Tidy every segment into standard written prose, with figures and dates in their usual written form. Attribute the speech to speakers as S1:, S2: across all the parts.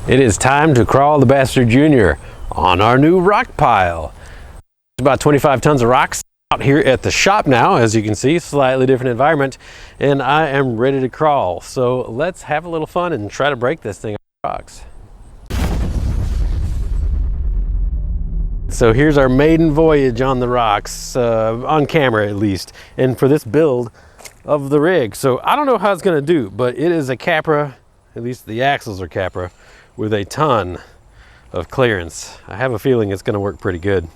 S1: It is time to crawl the Bastard Jr. on our new rock pile. It's about 25 tons of rocks out here at the shop now, as you can see, slightly different environment, and I am ready to crawl. So let's have a little fun and try to break this thing on rocks. So here's our maiden voyage on the rocks, on camera at least, and for this build of the rig. So I don't know how it's gonna do, but it is a Capra, at least the axles are Capra, with a ton of clearance. I have a feeling it's gonna work pretty good.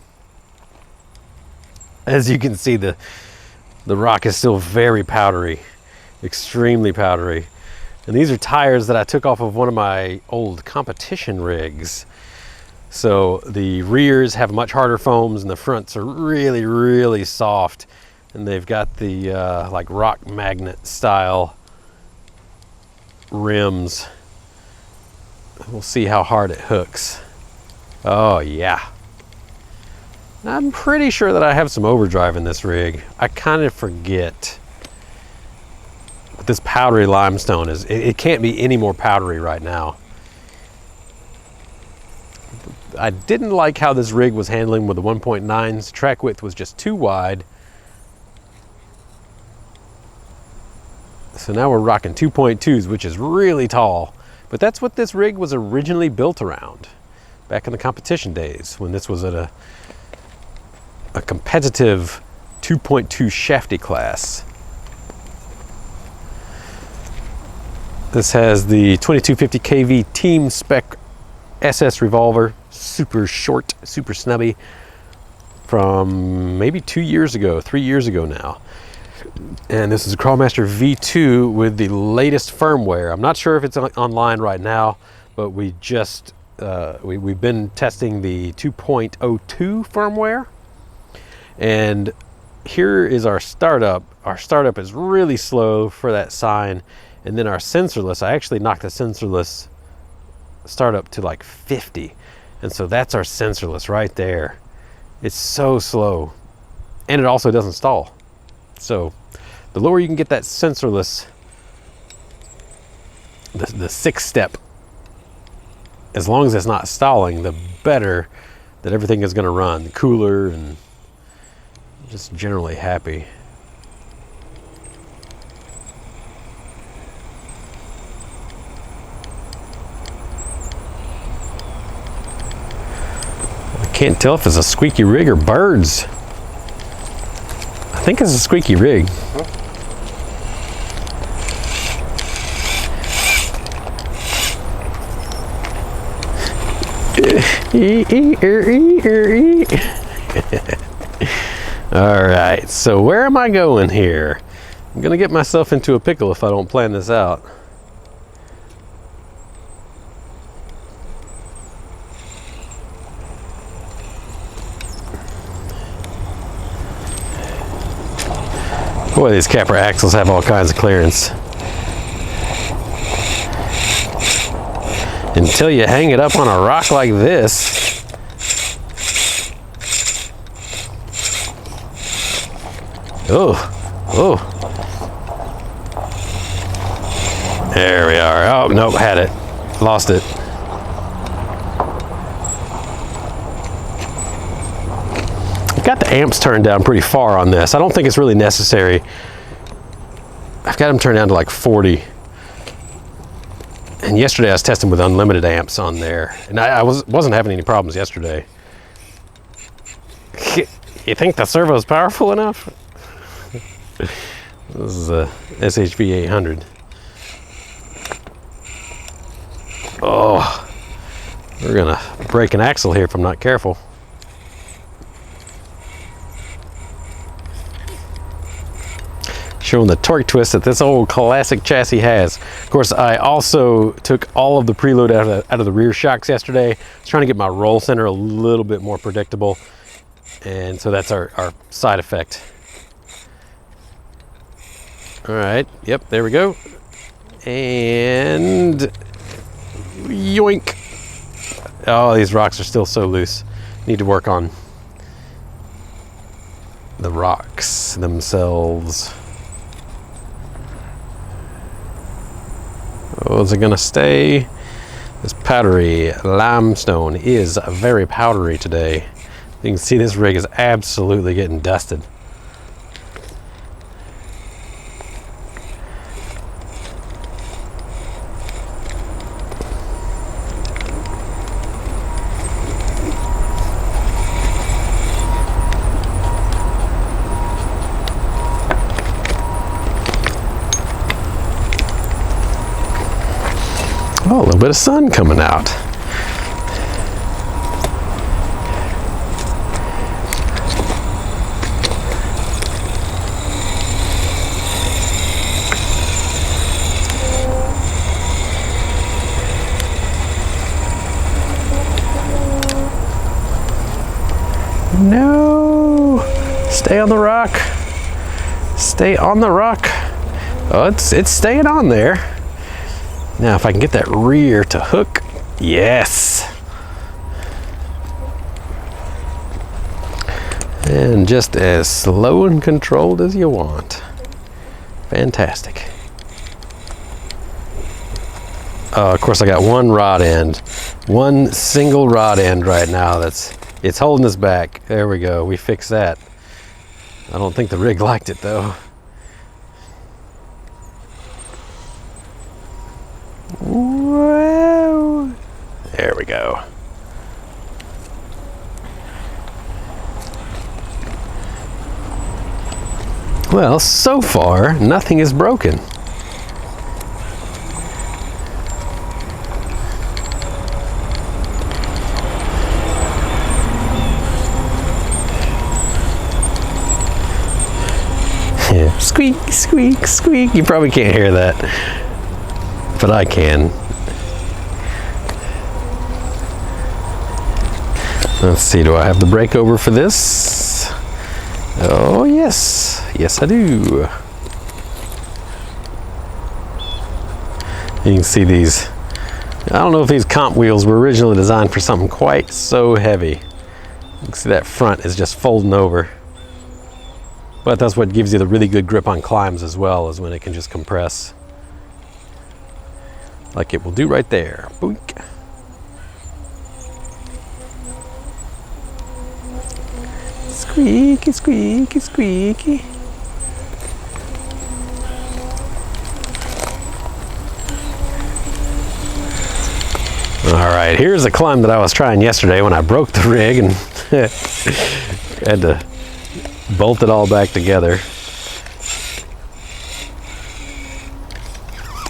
S1: As you can see, the rock is still very powdery, extremely powdery. And these are tires that I took off of one of my old competition rigs. So the rears have much harder foams and the fronts are really, really soft. And they've got the like rock magnet style rims. We'll see how hard it hooks. Oh yeah. I'm pretty sure that I have some overdrive in this rig. I kind of forget. But this powdery limestone is, it can't be any more powdery right now. I didn't like how this rig was handling with the 1.9s. Track width was just too wide. So now we're rocking 2.2s, which is really tall. But that's what this rig was originally built around back in the competition days, when this was at a competitive 2.2 shafty class. This has the 2250 kV team spec SS revolver, super short, super snubby, from maybe 2 years ago, 3 years ago now. And this is a Crawlmaster V2 with the latest firmware. I'm not sure if it's online right now, but we just we've been testing the 2.02 firmware. And here is our startup. Our startup is really slow for that sign. And then our sensorless, I actually knocked the sensorless startup to like 50. And so that's our sensorless right there. It's so slow. And it also doesn't stall. So the lower you can get that sensorless, the 6-step, as long as it's not stalling, the better that everything is gonna run. The cooler and just generally happy. I can't tell if it's a squeaky rig or birds. I think it's a squeaky rig. All right, so where am I going here? I'm gonna get myself into a pickle if I don't plan this out. Boy, these Capra axles have all kinds of clearance. Until you hang it up on a rock like this. Oh, oh. There we are. Oh, nope, had it. Lost it. I've got the amps turned down pretty far on this. I don't think it's really necessary. I've got them turned down to like 40. And yesterday I was testing with unlimited amps on there. And I wasn't having any problems yesterday. You think the servo's powerful enough? This is a SHV 800. Oh, we're gonna break an axle here if I'm not careful. Showing the torque twist that this old classic chassis has. Of course, I also took all of the preload out of the rear shocks yesterday. I was trying to get my roll center a little bit more predictable. And so that's our side effect. All right, yep, there we go. And yoink. Oh, these rocks are still so loose. Need to work on the rocks themselves. Oh, is it gonna stay? This powdery limestone is very powdery today. You can see this rig is absolutely getting dusted. Oh, a little bit of sun coming out. No! Stay on the rock. Stay on the rock. Oh, it's staying on there. Now, if I can get that rear to hook, yes. And just as slow and controlled as you want. Fantastic. Of course, I got one rod end, one single rod end right now. It's holding us back. There we go. We fixed that. I don't think the rig liked it though. Whoa. There we go. Well, so far, nothing is broken. Yeah. Squeak, squeak, squeak. You probably can't hear that, but I can. Let's see, do I have the brake over for this? Oh yes, yes I do. You can see these, I don't know if these comp wheels were originally designed for something quite so heavy. You can see that front is just folding over. But that's what gives you the really good grip on climbs as well, is when it can just compress. Like it will do right there. Boink. Squeaky, squeaky, squeaky. All right, here's a climb that I was trying yesterday when I broke the rig and had to bolt it all back together.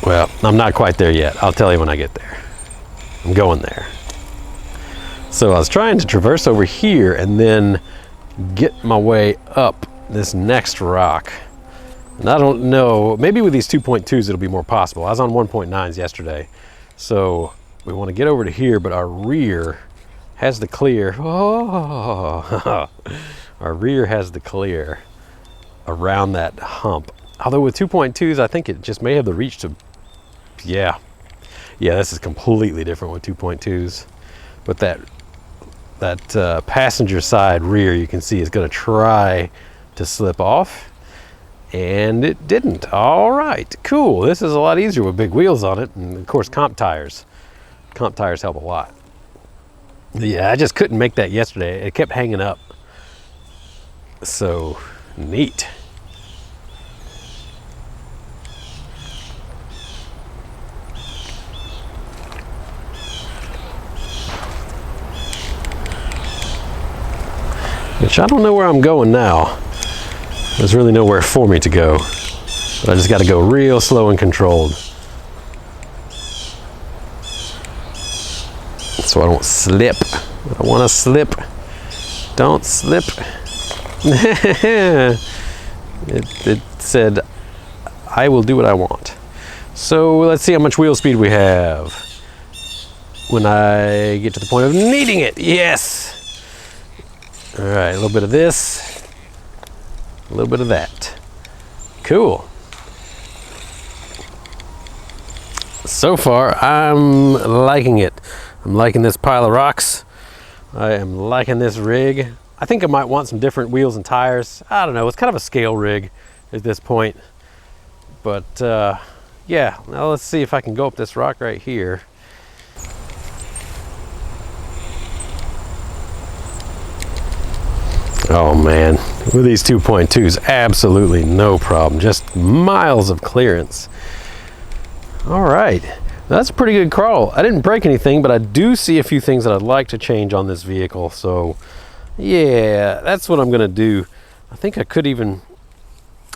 S1: Well, I'm not quite there yet. I'll tell you when I get there. I'm going there. So I was trying to traverse over here and then get my way up this next rock. And I don't know, maybe with these 2.2s it'll be more possible. I was on 1.9s yesterday. So we want to get over to here, but our rear has the clear. Oh, our rear has the clear around that hump. Although with 2.2s, I think it just may have the reach to, yeah, this is completely different with 2.2s. But that passenger side rear, you can see, is going to try to slip off, and it didn't. All right, cool. This is a lot easier with big wheels on it, and of course comp tires. Comp tires help a lot. Yeah, I just couldn't make that yesterday. It kept hanging up. So neat. Which I don't know where I'm going now. There's really nowhere for me to go. But I just got to go real slow and controlled, so I don't slip. I don't want to slip. Don't slip. It said, I will do what I want. So let's see how much wheel speed we have when I get to the point of needing it. Yes. All right, a little bit of this, a little bit of that. Cool. So far, I'm liking it. I'm liking this pile of rocks. I am liking this rig. I think I might want some different wheels and tires. I don't know, it's kind of a scale rig at this point. But yeah, now let's see if I can go up this rock right here. Oh man, with these 2.2s, absolutely no problem. Just miles of clearance. All right, that's a pretty good crawl. I didn't break anything, but I do see a few things that I'd like to change on this vehicle. So yeah, that's what I'm gonna do. I think I could even,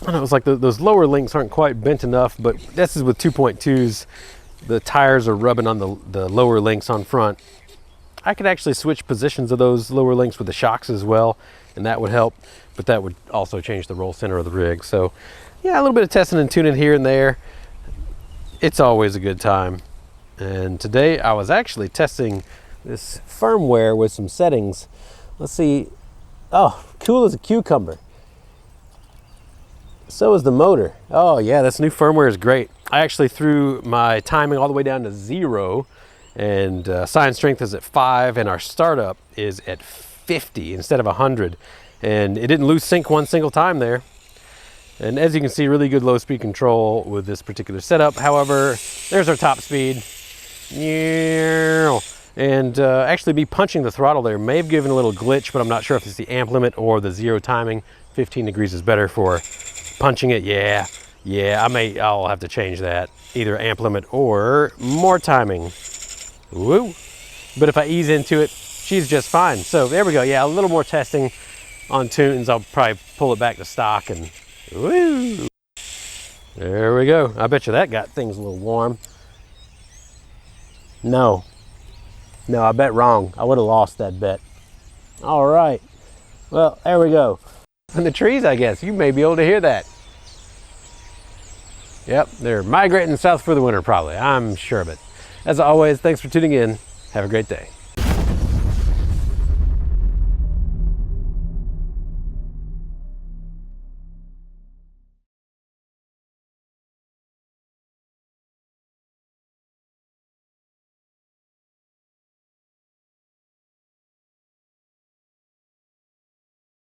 S1: I don't know, it's like those lower links aren't quite bent enough, but this is with 2.2s. The tires are rubbing on the lower links on front. I could actually switch positions of those lower links with the shocks as well, and that would help, but that would also change the roll center of the rig. So yeah, a little bit of testing and tuning here and there. It's always a good time. And today I was actually testing this firmware with some settings. Let's see. Oh, cool as a cucumber. So is the motor. Oh yeah, this new firmware is great. I actually threw my timing all the way down to 0, and sign strength is at 5, and our startup is at 50 instead of 100. And it didn't lose sync one single time there. And as you can see, really good low speed control with this particular setup. However, there's our top speed. And actually me punching the throttle there may have given a little glitch, but I'm not sure if it's the amp limit or the 0 timing. 15 degrees is better for punching it. Yeah, I'll have to change that. Either amp limit or more timing. Woo. But if I ease into it, she's just fine. So there we go. Yeah, a little more testing on tunes. I'll probably pull it back to stock and woo. There we go. I bet you that got things a little warm. No, I bet wrong. I would have lost that bet. All right. Well, there we go. In the trees, I guess. You may be able to hear that. Yep, they're migrating south for the winter probably. I'm sure of it. As always, thanks for tuning in. Have a great day.